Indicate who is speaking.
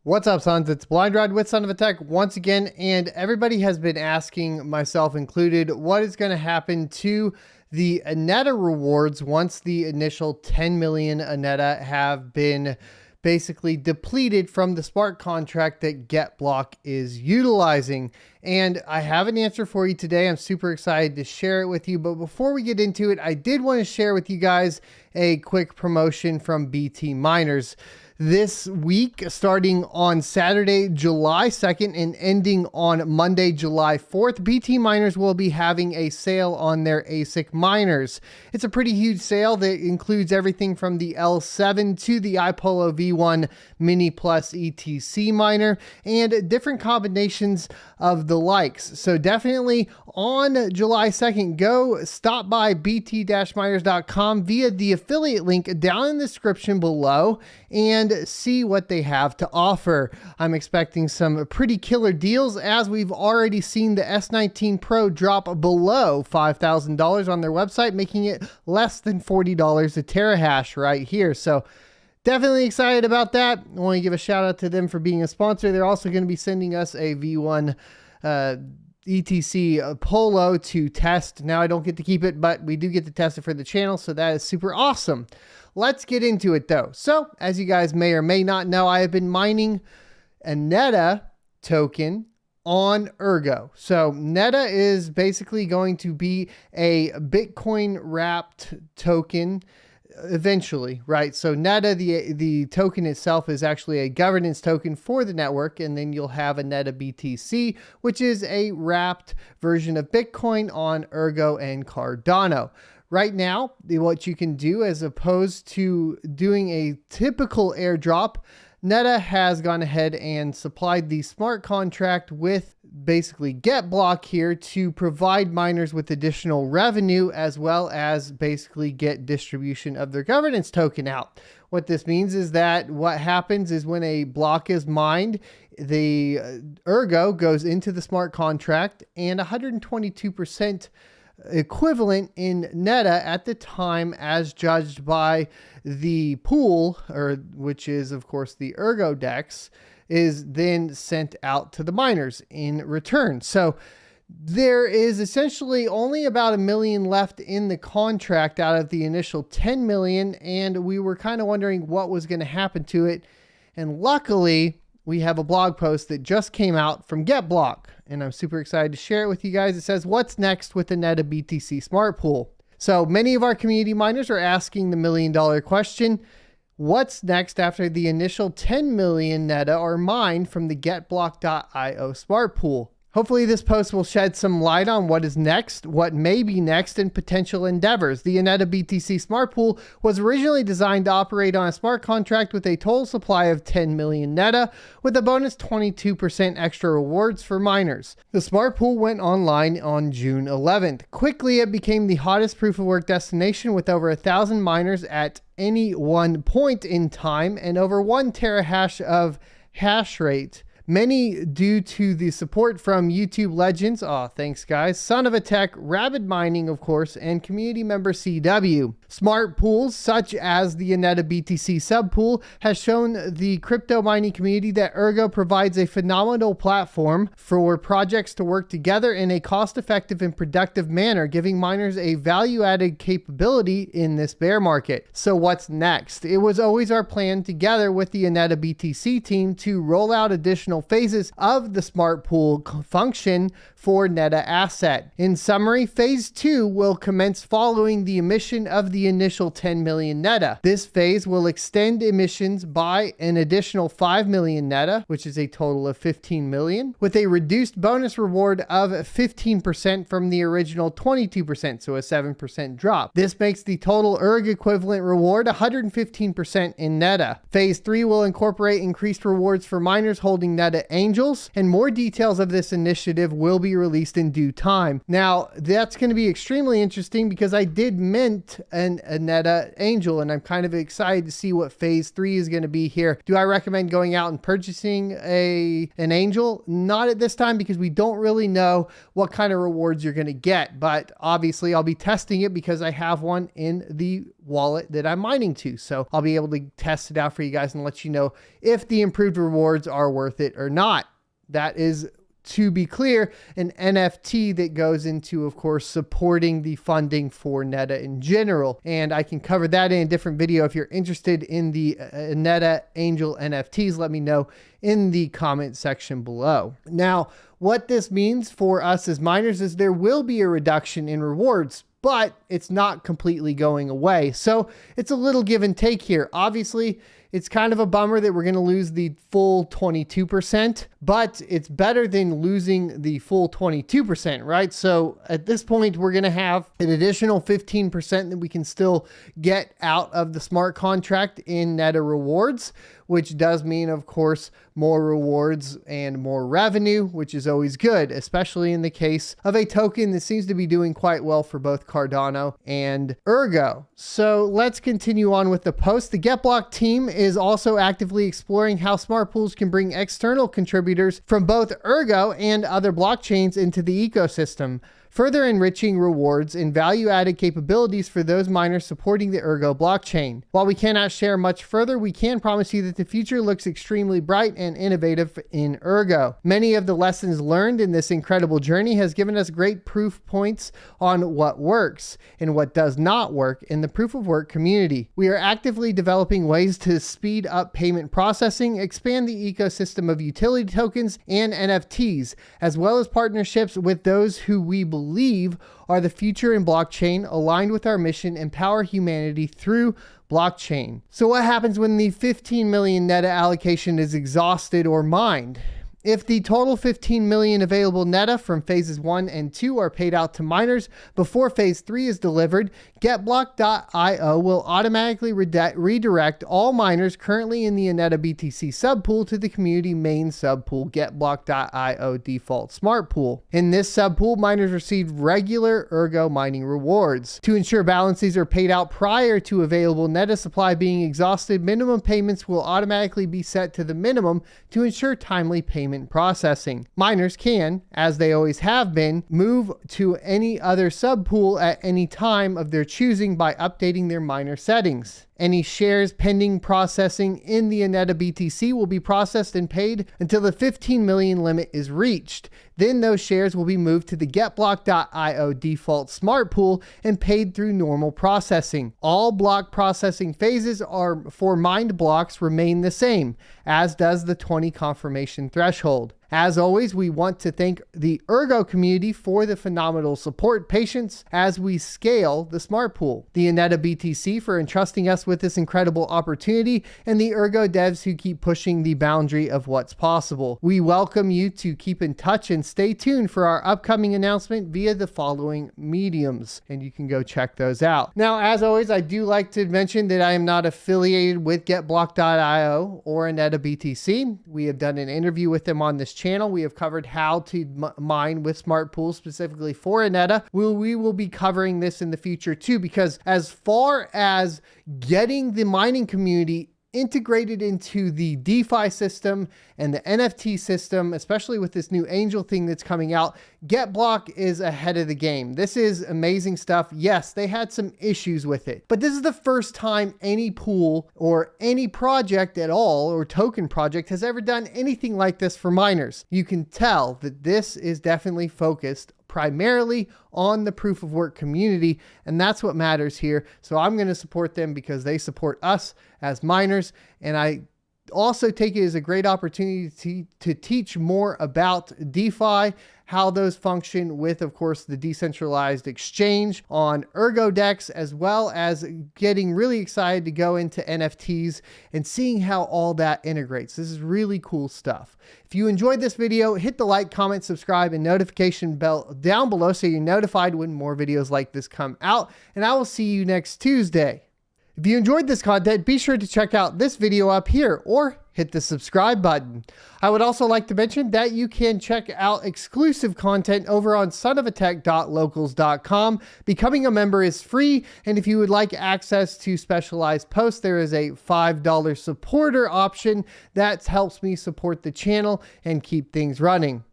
Speaker 1: What's up, sons? It's Blind Ride with Son of a Tech once again, and everybody has been asking, myself included, what is going to happen to the NETA rewards once the initial 10 million NETA have been basically depleted from the smart contract that GetBlock is utilizing. And I have an answer for you today. I'm super excited to share it with you. But before we get into it, I did want to share with you guys a quick promotion from BT Miners. This week, starting on Saturday, July 2nd and ending on Monday, July 4th, BT Miners will be having a sale on their ASIC miners. It's a pretty huge sale that includes everything from the L7 to the iPolo V1 Mini Plus ETC miner and different combinations of the likes. So definitely on July 2nd, go stop by bt-miners.com via the affiliate link down in the description below and see what they have to offer. I'm expecting some pretty killer deals, as we've already seen the S19 Pro drop below $5,000 on their website, making it less than $40 a terahash right here. So definitely excited about that. I want to give a shout out to them for being a sponsor. They're also going to be sending us a V1 ETC Polo to test. Now I don't get to keep it, but we do get to test it for the channel, so that is super awesome. Let's get into it though. So as you guys may or may not know, I have been mining a NETA token on Ergo. So NETA is basically going to be a Bitcoin wrapped token eventually, right? So NETA, the token itself, is actually a governance token for the network, and then you'll have a NETA BTC, which is a wrapped version of Bitcoin on Ergo and Cardano. Right now, what you can do, as opposed to doing a typical airdrop, NETA has gone ahead and supplied the smart contract with basically GetBlock here to provide miners with additional revenue, as well as basically get distribution of their governance token out. What this means is that what happens is when a block is mined, the Ergo goes into the smart contract, and 122% equivalent in NETA at the time, as judged by the pool, or which is of course the Ergo DEX, is then sent out to the miners in return. So there is essentially only about 1 million left in the contract out of the initial 10 million, and we were kind of wondering what was going to happen to it. And luckily, we have a blog post that just came out from GetBlock, and I'm super excited to share it with you guys. It says, what's next with the NETA BTC Smart Pool? So many of our community miners are asking the $1 million question. What's next after the initial 10 million NETA are mined from the getblock.io Smart Pool? Hopefully this post will shed some light on what is next, what may be next, and potential endeavors. The NETA BTC Smart Pool was originally designed to operate on a smart contract with a total supply of 10 million NETA, with a bonus 22% extra rewards for miners. The Smart Pool went online on June 11th. Quickly, it became the hottest proof of work destination, with over 1,000 miners at any one point in time and over 1 terahash of hash rate. Many due to the support from YouTube legends, thanks guys, Son of a Tech, Rabid Mining, of course, and community member CW. Smart pools such as the NETA BTC subpool has shown the crypto mining community that Ergo provides a phenomenal platform for projects to work together in a cost-effective and productive manner, giving miners a value-added capability in this bear market. So what's next? It was always our plan, together with the NETA BTC team, to roll out additional phases of the smart pool function for NETA asset. In summary, phase 2 will commence following the emission of the initial 10 million NETA. This phase will extend emissions by an additional 5 million NETA, which is a total of 15 million, with a reduced bonus reward of 15% from the original 22%, so a 7% drop. This makes the total ERG equivalent reward 115% in NETA. Phase 3 will incorporate increased rewards for miners holding NETA Angels, and more details of this initiative will be released in due time. Now, that's going to be extremely interesting because I did mint a than a NETA Angel, and I'm kind of excited to see what phase 3 is going to be here. Do I recommend going out and purchasing an Angel? Not at this time, because we don't really know what kind of rewards you're going to get, but obviously I'll be testing it because I have one in the wallet that I'm mining to. So I'll be able to test it out for you guys and let you know if the improved rewards are worth it or not. That is, to be clear, an NFT that goes into, of course, supporting the funding for NETA in general. And I can cover that in a different video. If you're interested in the NETA Angel NFTs, let me know in the comment section below. Now, what this means for us as miners is there will be a reduction in rewards, but it's not completely going away. So it's a little give and take here. Obviously, it's kind of a bummer that we're going to lose the full 22%, but it's better than losing the full 22%, right? So at this point, we're going to have an additional 15% that we can still get out of the smart contract in NETA rewards, which does mean, of course, more rewards and more revenue, which is always good, especially in the case of a token that seems to be doing quite well for both Cardano and Ergo. So let's continue on with the post. The GetBlock team is also actively exploring how smart pools can bring external contributors from both Ergo and other blockchains into the ecosystem, further enriching rewards and value-added capabilities for those miners supporting the Ergo blockchain. While we cannot share much further, we can promise you that the future looks extremely bright and innovative in Ergo. Many of the lessons learned in this incredible journey has given us great proof points on what works and what does not work in the proof of work community. We are actively developing ways to speed up payment processing, expand the ecosystem of utility tokens and NFTs, as well as partnerships with those who we believe are the future in blockchain, aligned with our mission, empower humanity through blockchain. So what happens when the 15 million NETA allocation is exhausted or mined? If the total 15 million available NETA from phases 1 and 2 are paid out to miners before phase 3 is delivered, GetBlock.io will automatically redirect all miners currently in the NETA BTC subpool to the community main subpool, GetBlock.io default smart pool. In this subpool, miners receive regular Ergo mining rewards. To ensure balances are paid out prior to available NETA supply being exhausted, minimum payments will automatically be set to the minimum to ensure timely payment processing. Miners can, as they always have been, move to any other subpool at any time of their choosing by updating their miner settings. Any shares pending processing in the NETA BTC will be processed and paid until the 15 million limit is reached. Then those shares will be moved to the GetBlock.io default smart pool and paid through normal processing. All block processing phases for mined blocks remain the same, as does the 20 confirmation threshold. As always, we want to thank the Ergo community for the phenomenal support, patience as we scale the smart pool, the NETA BTC for entrusting us with this incredible opportunity, and the Ergo devs who keep pushing the boundary of what's possible. We welcome you to keep in touch and stay tuned for our upcoming announcement via the following mediums, and you can go check those out. Now, as always, I do like to mention that I am not affiliated with GetBlock.io or NETA BTC. We have done an interview with them on this channel. We have covered how to mine with smart pools specifically for NETA. We will be covering this in the future too, because as far as getting the mining community integrated into the DeFi system and the NFT system, especially with this new Angel thing that's coming out, GetBlock is ahead of the game. This is amazing stuff. Yes, they had some issues with it, but this is the first time any pool or any project at all or token project has ever done anything like this for miners. You can tell that this is definitely focused primarily on the proof of work community, and that's what matters here. So I'm going to support them because they support us as miners, and I also take it as a great opportunity to teach more about DeFi, how those function with, of course, the decentralized exchange on Ergo DEX, as well as getting really excited to go into NFTs and seeing how all that integrates. This is really cool stuff. If you enjoyed this video, hit the like, comment, subscribe, and notification bell down below so you're notified when more videos like this come out, and I will see you next Tuesday. If you enjoyed this content, be sure to check out this video up here or hit the subscribe button. I would also like to mention that you can check out exclusive content over on sonofatech.locals.com. Becoming a member is free, and if you would like access to specialized posts, there is a $5 supporter option that helps me support the channel and keep things running.